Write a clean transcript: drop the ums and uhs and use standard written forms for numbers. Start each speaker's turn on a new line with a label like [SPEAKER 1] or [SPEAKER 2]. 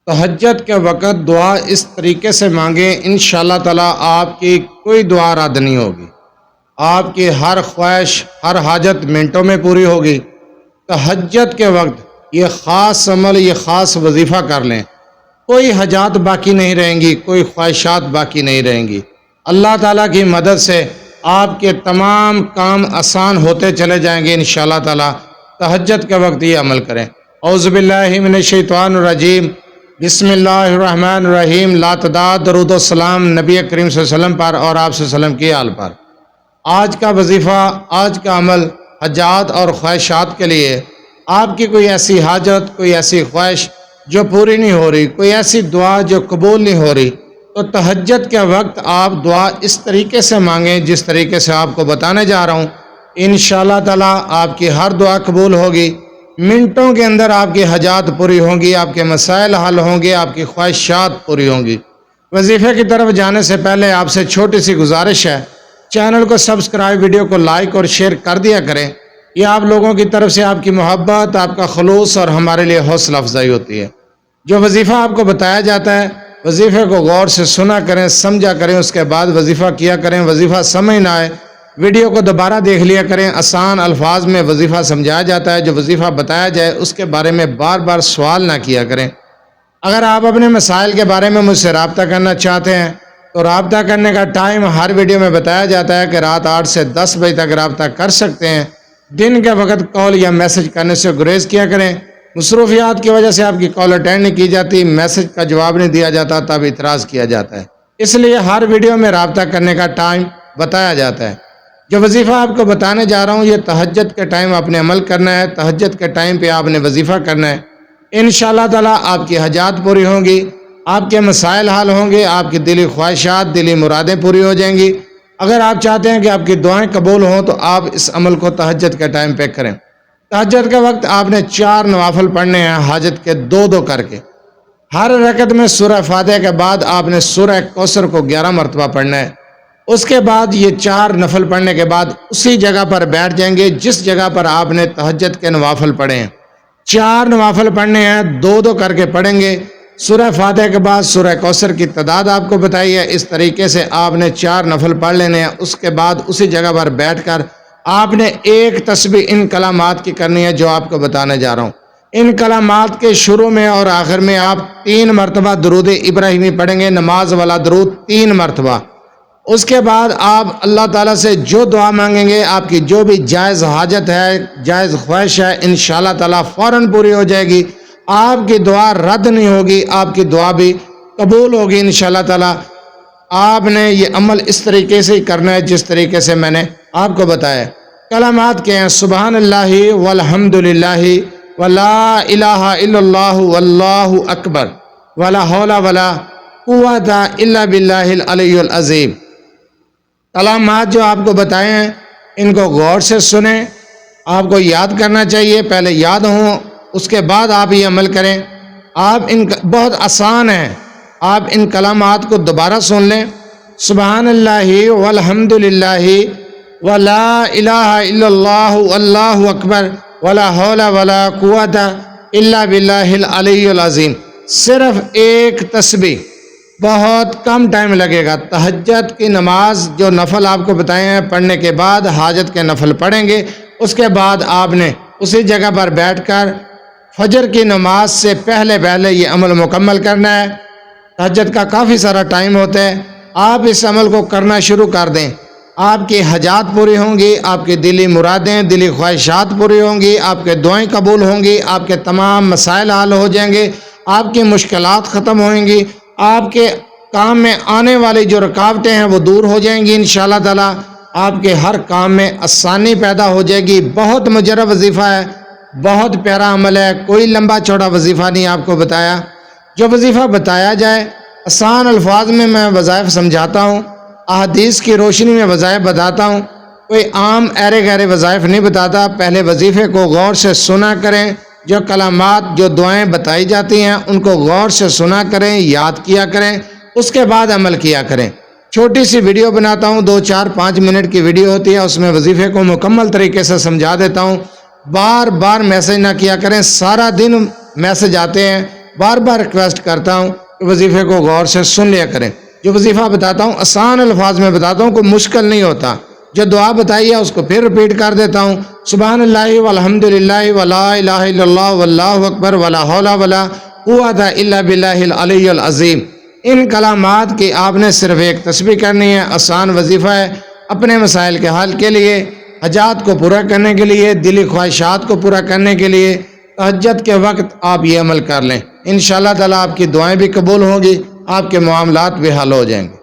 [SPEAKER 1] تہجد کے وقت دعا اس طریقے سے مانگیں، انشاءاللہ تعالی آپ کی کوئی دعا رد نہیں ہوگی، آپ کی ہر خواہش، ہر حاجت منٹوں میں پوری ہوگی۔ تہجد کے وقت یہ خاص عمل، یہ خاص وظیفہ کر لیں، کوئی حاجات باقی نہیں رہیں گی، کوئی خواہشات باقی نہیں رہیں گی۔ اللہ تعالیٰ کی مدد سے آپ کے تمام کام آسان ہوتے چلے جائیں گے انشاءاللہ تعالیٰ۔ تہجد کے وقت یہ عمل کریں۔ اعوذ باللہ من الشیطان الرجیم، بسم اللہ الرحمن الرحیم۔ لا تعداد درود و سلام نبی کریم صلی اللہ علیہ وسلم پر اور آپ صلی اللہ علیہ وسلم کی آل پر۔ آج کا وظیفہ، آج کا عمل حاجات اور خواہشات کے لیے۔ آپ کی کوئی ایسی حاجت، کوئی ایسی خواہش جو پوری نہیں ہو رہی، کوئی ایسی دعا جو قبول نہیں ہو رہی، تو تہجد کے وقت آپ دعا اس طریقے سے مانگیں جس طریقے سے آپ کو بتانے جا رہا ہوں۔ انشاءاللہ تعالیٰ آپ کی ہر دعا قبول ہوگی، منٹوں کے اندر آپ کی حاجات پوری ہوں گی، آپ کے مسائل حل ہوں گے، آپ کی خواہشات پوری ہوں گی۔ وظیفے کی طرف جانے سے پہلے آپ سے چھوٹی سی گزارش ہے، چینل کو سبسکرائب، ویڈیو کو لائک اور شیئر کر دیا کریں۔ یہ آپ لوگوں کی طرف سے آپ کی محبت، آپ کا خلوص اور ہمارے لیے حوصلہ افزائی ہوتی ہے۔ جو وظیفہ آپ کو بتایا جاتا ہے، وظیفے کو غور سے سنا کریں، سمجھا کریں، اس کے بعد وظیفہ کیا کریں۔ وظیفہ سمجھ نہ آئے، ویڈیو کو دوبارہ دیکھ لیا کریں۔ آسان الفاظ میں وظیفہ سمجھایا جاتا ہے، جو وظیفہ بتایا جائے اس کے بارے میں بار بار سوال نہ کیا کریں۔ اگر آپ اپنے مسائل کے بارے میں مجھ سے رابطہ کرنا چاہتے ہیں تو رابطہ کرنے کا ٹائم ہر ویڈیو میں بتایا جاتا ہے کہ رات 8 سے 10 بجے تک رابطہ کر سکتے ہیں۔ دن کے وقت کال یا میسج کرنے سے گریز کیا کریں۔ مصروفیات کی وجہ سے آپ کی کال اٹینڈ نہیں کی جاتی، میسج کا جواب نہیں دیا جاتا، تب اعتراض کیا جاتا ہے، اس لیے ہر ویڈیو میں رابطہ کرنے کا ٹائم بتایا جاتا ہے۔ جو وظیفہ آپ کو بتانے جا رہا ہوں، یہ تہجد کے ٹائم آپ نے عمل کرنا ہے، تہجد کے ٹائم پہ آپ نے وظیفہ کرنا ہے۔ انشاءاللہ تعالیٰ آپ کی حاجات پوری ہوں گی، آپ کے مسائل حل ہوں گے، آپ کی دلی خواہشات، دلی مرادیں پوری ہو جائیں گی۔ اگر آپ چاہتے ہیں کہ آپ کی دعائیں قبول ہوں تو آپ اس عمل کو تہجد کے ٹائم پہ کریں۔ تہجد کے وقت آپ نے 4 نوافل پڑھنے ہیں، حاجت کے 2 کر کے۔ ہر رکعت میں سورہ فاتحہ کے بعد آپ نے سورہ کوثر کو 11 مرتبہ پڑھنا ہے۔ اس کے بعد یہ 4 نفل پڑھنے کے بعد اسی جگہ پر بیٹھ جائیں گے جس جگہ پر آپ نے تہجد کے نوافل پڑھے ہیں۔ 4 نوافل پڑھنے ہیں، 2 کر کے پڑھیں گے۔ سورہ فاتحہ کے بعد سورہ کوثر کی تعداد آپ کو بتائی ہے، اس طریقے سے آپ نے 4 نفل پڑھ لینے ہیں۔ اس کے بعد اسی جگہ پر بیٹھ کر آپ نے ایک تسبیح ان کلمات کی کرنی ہے جو آپ کو بتانے جا رہا ہوں۔ ان کلمات کے شروع میں اور آخر میں آپ 3 مرتبہ درود ابراہیمی پڑھیں گے، نماز والا درود 3 مرتبہ۔ اس کے بعد آپ اللہ تعالیٰ سے جو دعا مانگیں گے، آپ کی جو بھی جائز حاجت ہے، جائز خواہش ہے، انشاءاللہ تعالیٰ فوراً پوری ہو جائے گی۔ آپ کی دعا رد نہیں ہوگی، آپ کی دعا بھی قبول ہوگی انشاءاللہ تعالیٰ۔ آپ نے یہ عمل اس طریقے سے ہی کرنا ہے جس طریقے سے میں نے آپ کو بتایا۔ کلمات کے ہیں: سبحان اللہ والحمد للہ ولا الہ الا اللہ واللہ اکبر ولا حول ولا قوت الا باللہ العلی العظیم۔ کلمات جو آپ کو بتائے ہیں ان کو غور سے سنیں، آپ کو یاد کرنا چاہیے، پہلے یاد ہوں اس کے بعد آپ یہ عمل کریں۔ آپ بہت آسان ہیں، آپ ان کلمات کو دوبارہ سن لیں: سبحان اللہ والحمد للہ ولا الہ الا اللہ واللہ اکبر ولا حول ولا قوت الا باللہ العلی العظیم۔ صرف ایک تسبیح، بہت کم ٹائم لگے گا۔ تہجد کی نماز جو نفل آپ کو بتائے ہیں پڑھنے کے بعد حاجت کے نفل پڑھیں گے، اس کے بعد آپ نے اسی جگہ پر بیٹھ کر فجر کی نماز سے پہلے یہ عمل مکمل کرنا ہے۔ تہجد کا کافی سارا ٹائم ہوتا ہے، آپ اس عمل کو کرنا شروع کر دیں، آپ کی حاجات پوری ہوں گی، آپ کی دلی مرادیں، دلی خواہشات پوری ہوں گی، آپ کے دعائیں قبول ہوں گی، آپ کے تمام مسائل حل ہو جائیں گے، آپ کی مشکلات ختم ہوئیں گی، آپ کے کام میں آنے والی جو رکاوٹیں ہیں وہ دور ہو جائیں گی انشاءاللہ تعالیٰ۔ آپ کے ہر کام میں آسانی پیدا ہو جائے گی۔ بہت مجرب وظیفہ ہے، بہت پیارا عمل ہے، کوئی لمبا چوڑا وظیفہ نہیں آپ کو بتایا۔ جو وظیفہ بتایا جائے آسان الفاظ میں وظائف سمجھاتا ہوں، احادیث کی روشنی میں وظائف بتاتا ہوں، کوئی عام ایرے گہرے وظائف نہیں بتاتا۔ پہلے وظیفے کو غور سے سنا کریں، جو کلمات، جو دعائیں بتائی جاتی ہیں ان کو غور سے سنا کریں، یاد کیا کریں، اس کے بعد عمل کیا کریں۔ چھوٹی سی ویڈیو بناتا ہوں، 2 4 5 منٹ کی ویڈیو ہوتی ہے، اس میں وظیفے کو مکمل طریقے سے سمجھا دیتا ہوں۔ بار بار میسج نہ کیا کریں، سارا دن میسج آتے ہیں، بار بار ریکویسٹ کرتا ہوں کہ وظیفے کو غور سے سن لیا کریں. جو وظیفہ بتاتا ہوں آسان الفاظ میں بتاتا ہوں، کوئی مشکل نہیں ہوتا. جو دعا بتائی ہے اس کو پھر رپیٹ کر دیتا ہوں. سبحان اللہ والحمد للہ ولا الہ الا اللہ واللہ اکبر ولا حول ولا قوت الا باللہ العلی العظیم. ان کلمات کی آپ نے صرف ایک تسبیح کرنی ہے. آسان وظیفہ ہے. اپنے مسائل کے حل کے لیے، حاجات کو پورا کرنے کے لیے، دلی خواہشات کو پورا کرنے کے لیے تہجد کے وقت آپ یہ عمل کر لیں. انشاءاللہ تعالیٰ آپ کی دعائیں بھی قبول ہوں گی، آپ کے معاملات بھی حل ہو جائیں گے.